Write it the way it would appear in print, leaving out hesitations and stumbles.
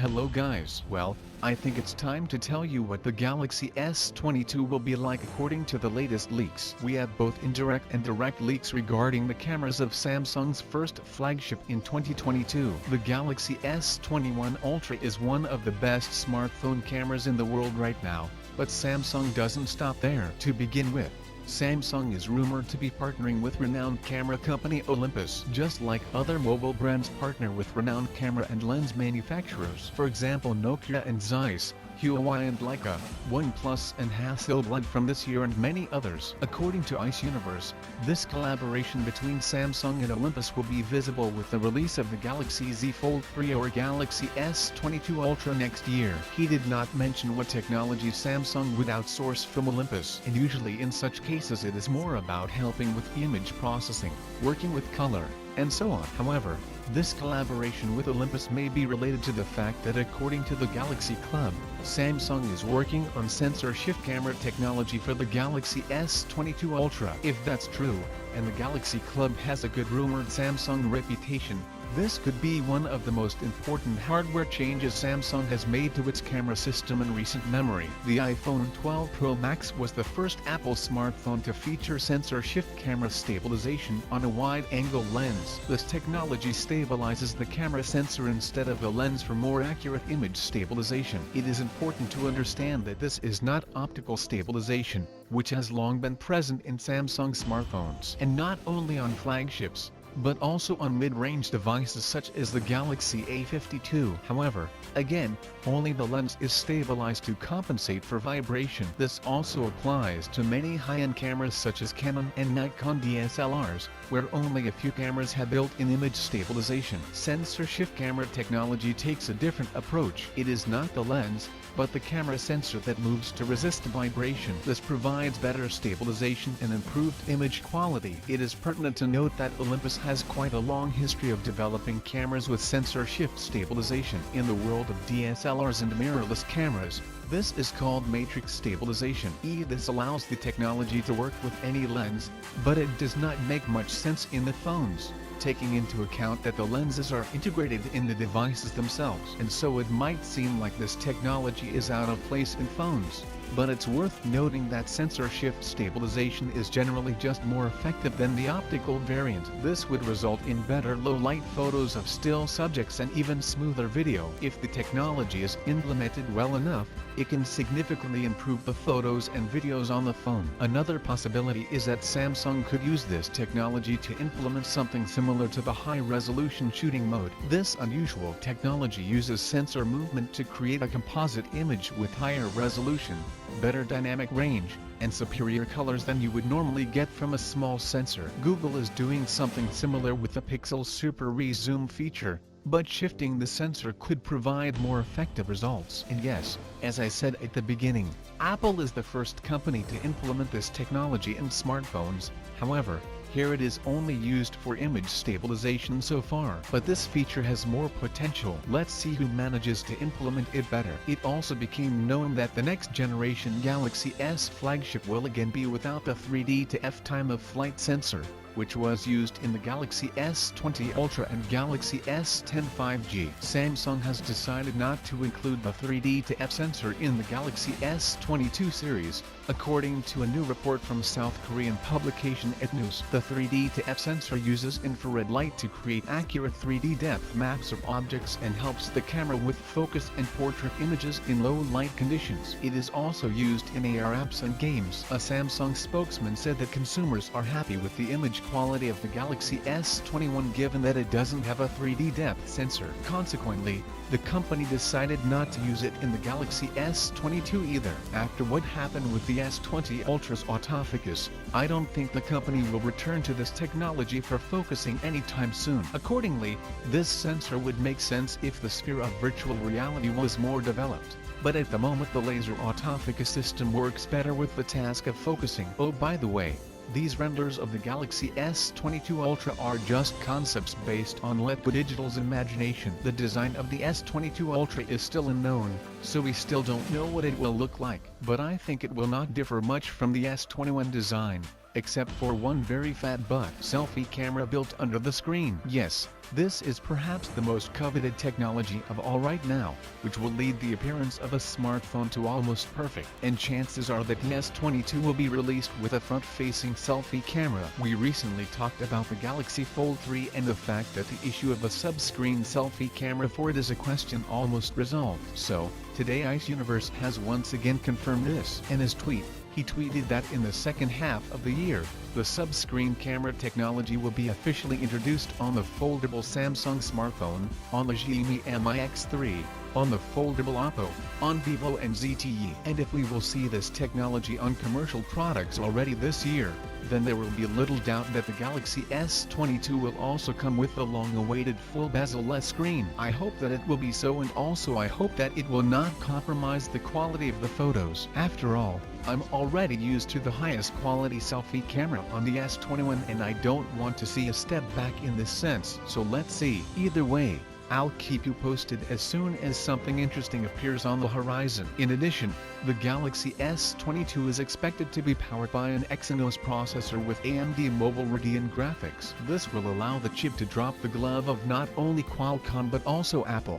Hello guys, well, I think it's time to tell you what the Galaxy S22 will be like according to the latest leaks. We have both indirect and direct leaks regarding the cameras of Samsung's first flagship in 2022. The Galaxy S21 Ultra is one of the best smartphone cameras in the world right now, but Samsung doesn't stop there. To begin with, Samsung is rumored to be partnering with renowned camera company Olympus, just like other mobile brands partner with renowned camera and lens manufacturers. For example, Nokia and Zeiss, Huawei and Leica, OnePlus and Hasselblad from this year, and many others. According to Ice Universe, this collaboration between Samsung and Olympus will be visible with the release of the Galaxy Z Fold 3 or Galaxy S22 Ultra next year. He did not mention what technology Samsung would outsource from Olympus, and usually in such cases it is more about helping with image processing, working with color, and so on. However, this collaboration with Olympus may be related to the fact that according to the Galaxy Club, Samsung is working on sensor shift camera technology for the Galaxy S22 Ultra. If that's true, and the Galaxy Club has a good rumored Samsung reputation, this could be one of the most important hardware changes Samsung has made to its camera system in recent memory. The iPhone 12 Pro Max was the first Apple smartphone to feature sensor shift camera stabilization on a wide-angle lens. This technology stabilizes the camera sensor instead of the lens for more accurate image stabilization. It is important to understand that this is not optical stabilization, which has long been present in Samsung smartphones, and not only on flagships, but also on mid-range devices such as the Galaxy A52. However, again, only the lens is stabilized to compensate for vibration. This also applies to many high-end cameras such as Canon and Nikon DSLRs, where only a few cameras have built-in image stabilization. Sensor shift camera technology takes a different approach. It is not the lens, but the camera sensor that moves to resist vibration. This provides better stabilization and improved image quality. It is pertinent to note that Olympus has quite a long history of developing cameras with sensor shift stabilization. In the world of DSLRs and mirrorless cameras, this is called matrix stabilization. This allows the technology to work with any lens, but it does not make much sense in the phones, taking into account that the lenses are integrated in the devices themselves, and so it might seem like this technology is out of place in phones. But it's worth noting that sensor shift stabilization is generally just more effective than the optical variant. This would result in better low-light photos of still subjects and even smoother video. If the technology is implemented well enough, it can significantly improve the photos and videos on the phone. Another possibility is that Samsung could use this technology to implement something similar to the high-resolution shooting mode. This unusual technology uses sensor movement to create a composite image with higher resolution, better dynamic range, and superior colors than you would normally get from a small sensor. Google is doing something similar with the Pixel Super Rezoom feature, but shifting the sensor could provide more effective results. And yes, as I said at the beginning, Apple is the first company to implement this technology in smartphones. However, here it is only used for image stabilization so far, but this feature has more potential. Let's see who manages to implement it better. It also became known that the next generation Galaxy S flagship will again be without the 3D to F time of flight sensor, which was used in the Galaxy S20 Ultra and Galaxy S10 5G. Samsung has decided not to include the 3D to F sensor in the Galaxy S22 series, according to a new report from South Korean publication ETNews. The 3D to F sensor uses infrared light to create accurate 3D depth maps of objects and helps the camera with focus and portrait images in low light conditions. It is also used in AR apps and games. A Samsung spokesman said that consumers are happy with the image quality of the Galaxy S21 given that it doesn't have a 3D depth sensor. Consequently, the company decided not to use it in the Galaxy S22 either. After what happened with the S20 Ultra's autofocus, I don't think the company will return to this technology for focusing anytime soon. Accordingly, this sensor would make sense if the sphere of virtual reality was more developed. But at the moment the laser autofocus system works better with the task of focusing. Oh, by the way, these renders of the Galaxy S22 Ultra are just concepts based on Letgo Digital's imagination. The design of the S22 Ultra is still unknown, so we still don't know what it will look like. But I think it will not differ much from the S21 design. except for one very fat butt selfie camera built under the screen. Yes, this is perhaps the most coveted technology of all right now, which will lead the appearance of a smartphone to almost perfect. And chances are that the S22 will be released with a front-facing selfie camera. We recently talked about the Galaxy Fold 3 and the fact that the issue of a sub-screen selfie camera for it is a question almost resolved. So, today Ice Universe has once again confirmed this. In his tweet, he tweeted that in the second half of the year, the sub-screen camera technology will be officially introduced on the foldable Samsung smartphone, on the Xiaomi Mi X3, on the foldable Oppo, on Vivo and ZTE. And if we will see this technology on commercial products already this year, then there will be little doubt that the Galaxy S22 will also come with the long-awaited full bezel-less screen. I hope that it will be so, and also I hope that it will not compromise the quality of the photos. After all, I'm already used to the highest quality selfie camera on the S21 and I don't want to see a step back in this sense. So let's see. Either way, I'll keep you posted as soon as something interesting appears on the horizon. In addition, the Galaxy S22 is expected to be powered by an Exynos processor with AMD Mobile Radeon graphics. This will allow the chip to drop the glove of not only Qualcomm but also Apple.